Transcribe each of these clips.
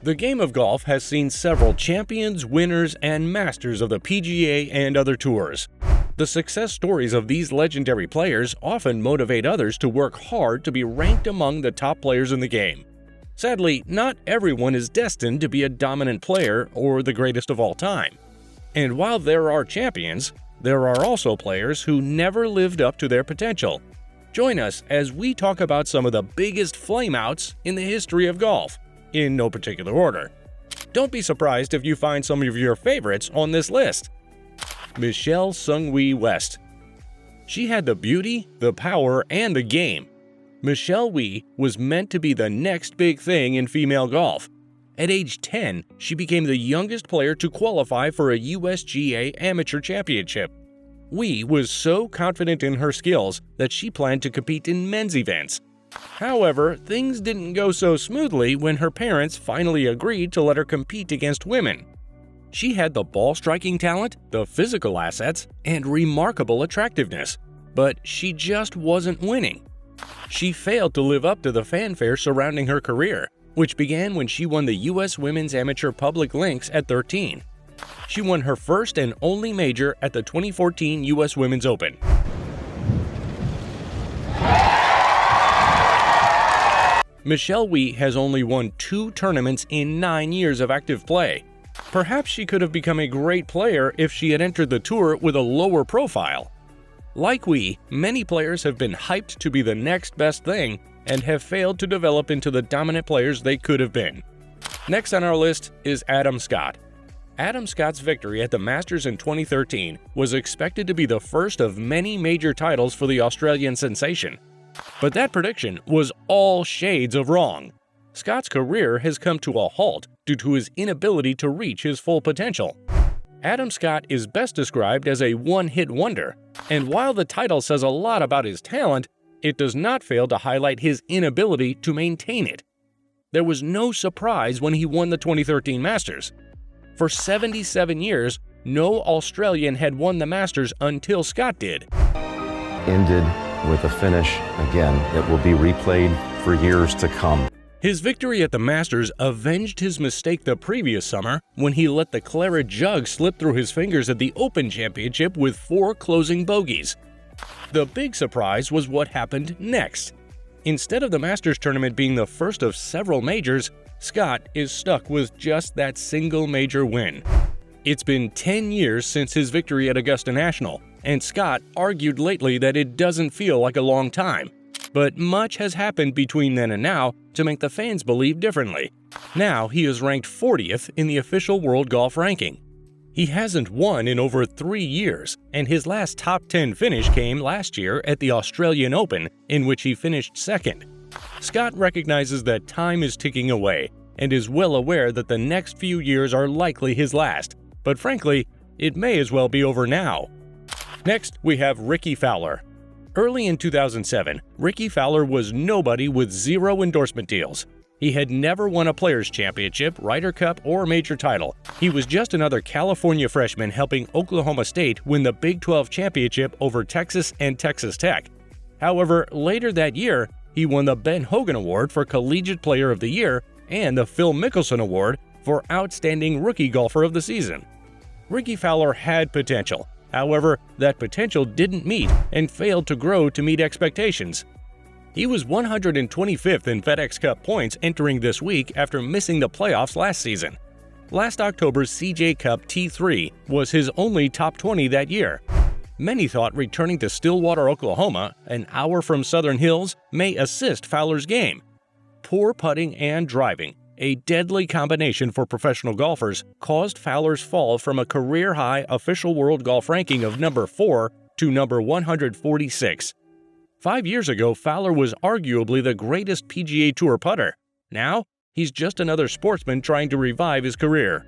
The game of golf has seen several champions, winners, and masters of the PGA and other tours. The success stories of these legendary players often motivate others to work hard to be ranked among the top players in the game. Sadly, not everyone is destined to be a dominant player or the greatest of all time. And while there are champions, there are also players who never lived up to their potential. Join us as we talk about some of the biggest flameouts in the history of golf, in no particular order. Don't be surprised if you find some of your favorites on this list. Michelle Sung-Wee West. She had the beauty, the power, and the game. Michelle Wie was meant to be the next big thing in female golf. At age 10, she became the youngest player to qualify for a USGA Amateur Championship. Wie was so confident in her skills that she planned to compete in men's events. However, things didn't go so smoothly when her parents finally agreed to let her compete against women. She had the ball-striking talent, the physical assets, and remarkable attractiveness, but she just wasn't winning. She failed to live up to the fanfare surrounding her career, which began when she won the U.S. Women's Amateur Public Links at 13. She won her first and only major at the 2014 U.S. Women's Open. Michelle Wie has only won 2 tournaments in 9 years of active play. Perhaps she could have become a great player if she had entered the tour with a lower profile. Like Wie, many players have been hyped to be the next best thing and have failed to develop into the dominant players they could have been. Next on our list is Adam Scott. Adam Scott's victory at the Masters in 2013 was expected to be the first of many major titles for the Australian sensation. But that prediction was all shades of wrong. Scott's career has come to a halt due to his inability to reach his full potential. Adam Scott is best described as a one-hit wonder, and while the title says a lot about his talent, it does not fail to highlight his inability to maintain it. There was no surprise when he won the 2013 Masters. For 77 years, no Australian had won the Masters until Scott did. Ended with a finish, again, that will be replayed for years to come. His victory at the Masters avenged his mistake the previous summer when he let the claret jug slip through his fingers at the Open Championship with 4 closing bogeys. The big surprise was what happened next. Instead of the Masters tournament being the first of several majors, Scott is stuck with just that single major win. It's been 10 years since his victory at Augusta National, and Scott argued lately that it doesn't feel like a long time. But much has happened between then and now to make the fans believe differently. Now he is ranked 40th in the official World Golf Ranking. He hasn't won in over 3 years, and his last top 10 finish came last year at the Australian Open, in which he finished second. Scott recognizes that time is ticking away and is well aware that the next few years are likely his last, but frankly, it may as well be over now. Next, we have Rickie Fowler. Early in 2007, Rickie Fowler was nobody with 0 endorsement deals. He had never won a Players' Championship, Ryder Cup, or major title. He was just another California freshman helping Oklahoma State win the Big 12 championship over Texas and Texas Tech. However, later that year, he won the Ben Hogan Award for Collegiate Player of the Year and the Phil Mickelson Award for Outstanding Rookie Golfer of the Season. Rickie Fowler had potential. However, that potential didn't meet and failed to grow to meet expectations. He was 125th in FedEx Cup points entering this week after missing the playoffs last season. Last October's CJ Cup T3 was his only top 20 that year. Many thought returning to Stillwater, Oklahoma, an hour from Southern Hills, may assist Fowler's game. Poor putting and driving, a deadly combination for professional golfers, caused Fowler's fall from a career-high official World Golf Ranking of number 4 to number 146. 5 years ago, Fowler was arguably the greatest PGA Tour putter. Now, he's just another sportsman trying to revive his career.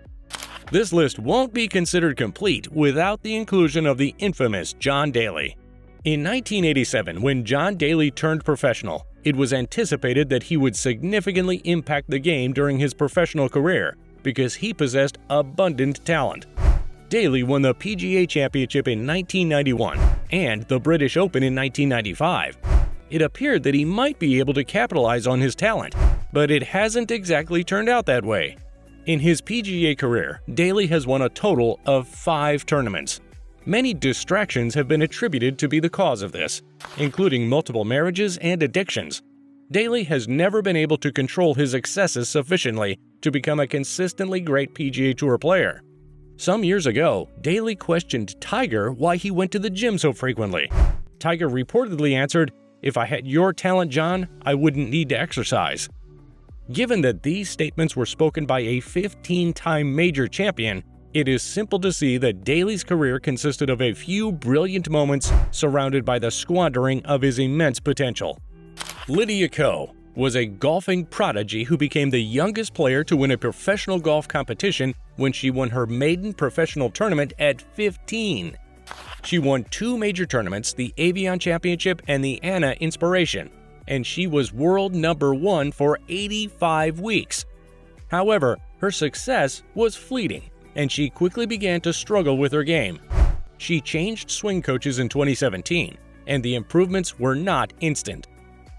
This list won't be considered complete without the inclusion of the infamous John Daly. In 1987, when John Daly turned professional, it was anticipated that he would significantly impact the game during his professional career because he possessed abundant talent. Daly won the PGA Championship in 1991 and the British Open in 1995. It appeared that he might be able to capitalize on his talent, but it hasn't exactly turned out that way. In his PGA career, Daly has won a total of 5 tournaments. Many distractions have been attributed to be the cause of this, including multiple marriages and addictions. Daly has never been able to control his excesses sufficiently to become a consistently great PGA Tour player. Some years ago, Daly questioned Tiger why he went to the gym so frequently. Tiger reportedly answered, "If I had your talent, John, I wouldn't need to exercise." Given that these statements were spoken by a 15-time major champion, it is simple to see that Daly's career consisted of a few brilliant moments surrounded by the squandering of his immense potential. Lydia Ko was a golfing prodigy who became the youngest player to win a professional golf competition when she won her maiden professional tournament at 15. She won 2 major tournaments, the Avion Championship and the Anna Inspiration, and she was world number 1 for 85 weeks. However, her success was fleeting, and she quickly began to struggle with her game. She changed swing coaches in 2017, and the improvements were not instant.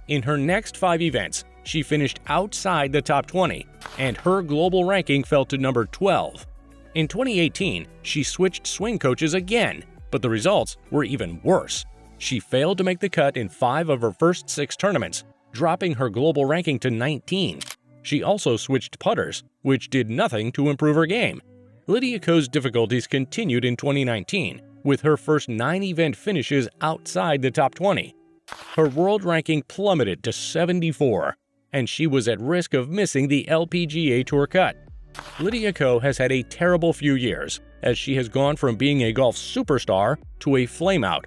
In her next 5 events, she finished outside the top 20, and her global ranking fell to number 12. In 2018, she switched swing coaches again, but the results were even worse. She failed to make the cut in 5 of her first 6 tournaments, dropping her global ranking to 19. She also switched putters, which did nothing to improve her game. Lydia Ko's difficulties continued in 2019, with her first 9 event finishes outside the top 20. Her world ranking plummeted to 74, and she was at risk of missing the LPGA Tour cut. Lydia Ko has had a terrible few years, as she has gone from being a golf superstar to a flameout.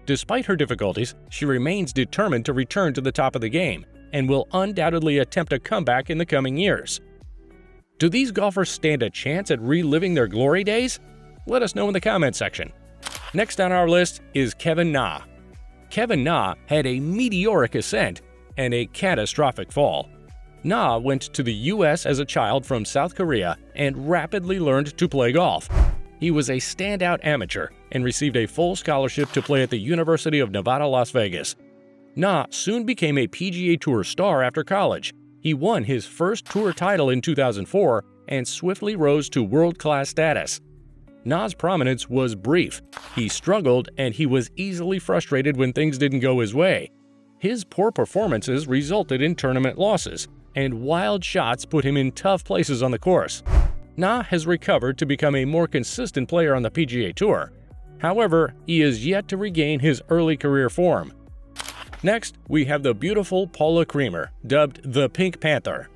Despite her difficulties, she remains determined to return to the top of the game and will undoubtedly attempt a comeback in the coming years. Do these golfers stand a chance at reliving their glory days? Let us know in the comments section. Next on our list is Kevin Na. Kevin Na had a meteoric ascent and a catastrophic fall. Na went to the US as a child from South Korea and rapidly learned to play golf. He was a standout amateur and received a full scholarship to play at the University of Nevada, Las Vegas. Na soon became a PGA Tour star after college. He won his first tour title in 2004 and swiftly rose to world-class status. Na's prominence was brief. He struggled and he was easily frustrated when things didn't go his way. His poor performances resulted in tournament losses, and wild shots put him in tough places on the course. Na has recovered to become a more consistent player on the PGA Tour. However, he is yet to regain his early career form. Next, we have the beautiful Paula Creamer, dubbed the Pink Panther.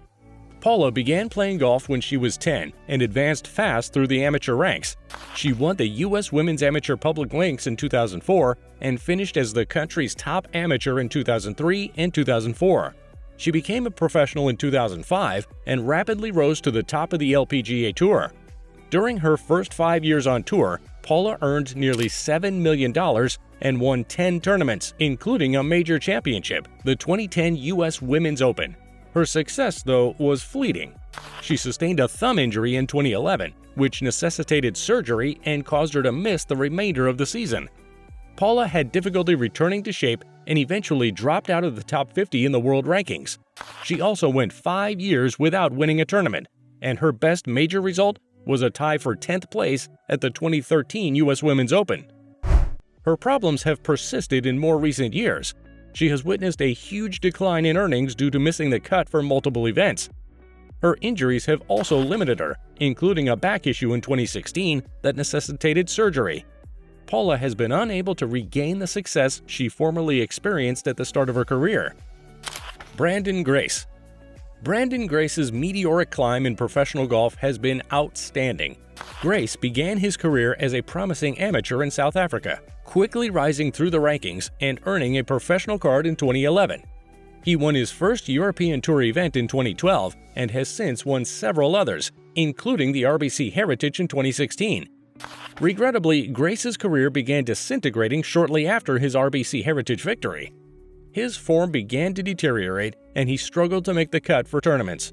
Paula began playing golf when she was 10 and advanced fast through the amateur ranks. She won the U.S. Women's Amateur Public Links in 2004 and finished as the country's top amateur in 2003 and 2004. She became a professional in 2005 and rapidly rose to the top of the LPGA Tour. During her first 5 years on tour, Paula earned nearly $7 million and won 10 tournaments, including a major championship, the 2010 U.S. Women's Open. Her success, though, was fleeting. She sustained a thumb injury in 2011, which necessitated surgery and caused her to miss the remainder of the season. Paula had difficulty returning to shape and eventually dropped out of the top 50 in the world rankings. She also went 5 years without winning a tournament, and her best major result was a tie for 10th place at the 2013 U.S. Women's Open. Her problems have persisted in more recent years. She has witnessed a huge decline in earnings due to missing the cut for multiple events. Her injuries have also limited her, including a back issue in 2016 that necessitated surgery. Paula has been unable to regain the success she formerly experienced at the start of her career. Branden Grace. Branden Grace's meteoric climb in professional golf has been outstanding. Grace began his career as a promising amateur in South Africa, quickly rising through the rankings and earning a professional card in 2011. He won his first European Tour event in 2012 and has since won several others, including the RBC Heritage in 2016. Regrettably, Grace's career began disintegrating shortly after his RBC Heritage victory. His form began to deteriorate and he struggled to make the cut for tournaments.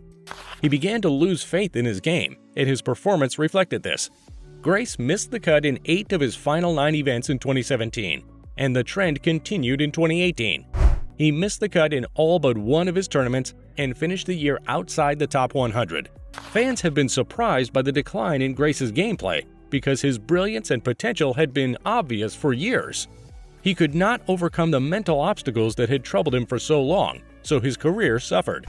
He began to lose faith in his game, and his performance reflected this. Grace missed the cut in 8 of his final 9 events in 2017, and the trend continued in 2018. He missed the cut in all but 1 of his tournaments and finished the year outside the top 100. Fans have been surprised by the decline in Grace's gameplay because his brilliance and potential had been obvious for years. He could not overcome the mental obstacles that had troubled him for so long, so his career suffered.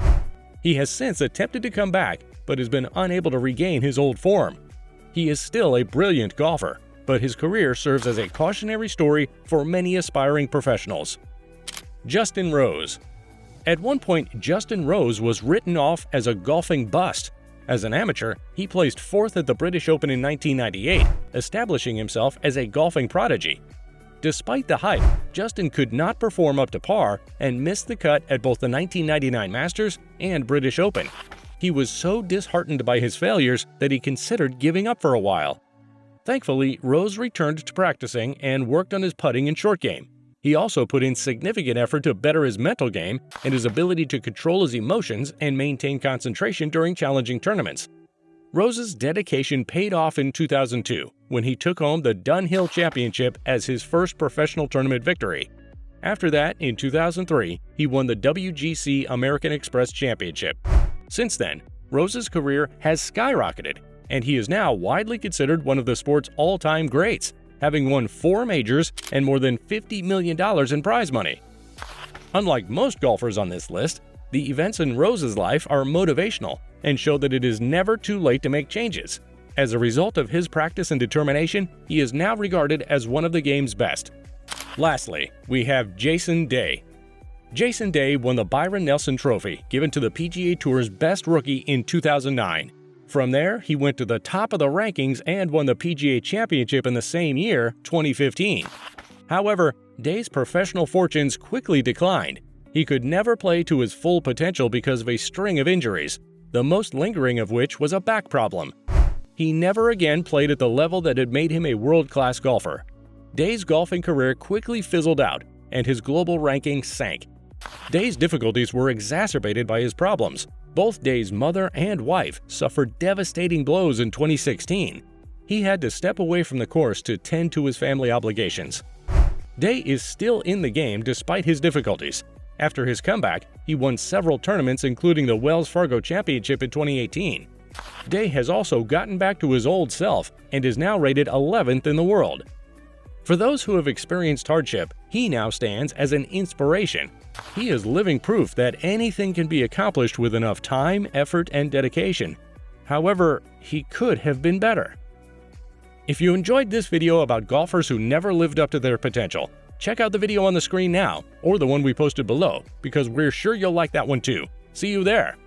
He has since attempted to come back, but has been unable to regain his old form. He is still a brilliant golfer, but his career serves as a cautionary story for many aspiring professionals. Justin Rose. At one point, Justin Rose was written off as a golfing bust. As an amateur, he placed 4th at the British Open in 1998, establishing himself as a golfing prodigy. Despite the hype, Justin could not perform up to par and missed the cut at both the 1999 Masters and British Open. He was so disheartened by his failures that he considered giving up for a while. Thankfully, Rose returned to practicing and worked on his putting and short game. He also put in significant effort to better his mental game and his ability to control his emotions and maintain concentration during challenging tournaments. Rose's dedication paid off in 2002 when he took home the Dunhill Championship as his first professional tournament victory. After that, in 2003, he won the WGC American Express Championship. Since then, Rose's career has skyrocketed, and he is now widely considered one of the sport's all-time greats, having won 4 majors and more than $50 million in prize money. Unlike most golfers on this list, the events in Rose's life are motivational and show that it is never too late to make changes. As a result of his practice and determination, he is now regarded as one of the game's best. Lastly, we have Jason Day. Jason Day won the Byron Nelson Trophy, given to the PGA Tour's best rookie in 2009. From there, he went to the top of the rankings and won the PGA Championship in the same year, 2015. However, Day's professional fortunes quickly declined. He could never play to his full potential because of a string of injuries, the most lingering of which was a back problem. He never again played at the level that had made him a world-class golfer. Day's golfing career quickly fizzled out, and his global ranking sank. Day's difficulties were exacerbated by his problems. Both Day's mother and wife suffered devastating blows in 2016. He had to step away from the course to tend to his family obligations. Day is still in the game despite his difficulties. After his comeback, he won several tournaments including the Wells Fargo Championship in 2018. Day has also gotten back to his old self and is now rated 11th in the world. For those who have experienced hardship, he now stands as an inspiration. He is living proof that anything can be accomplished with enough time, effort, and dedication. However, he could have been better. If you enjoyed this video about golfers who never lived up to their potential, check out the video on the screen now or the one we posted below because we're sure you'll like that one too. See you there!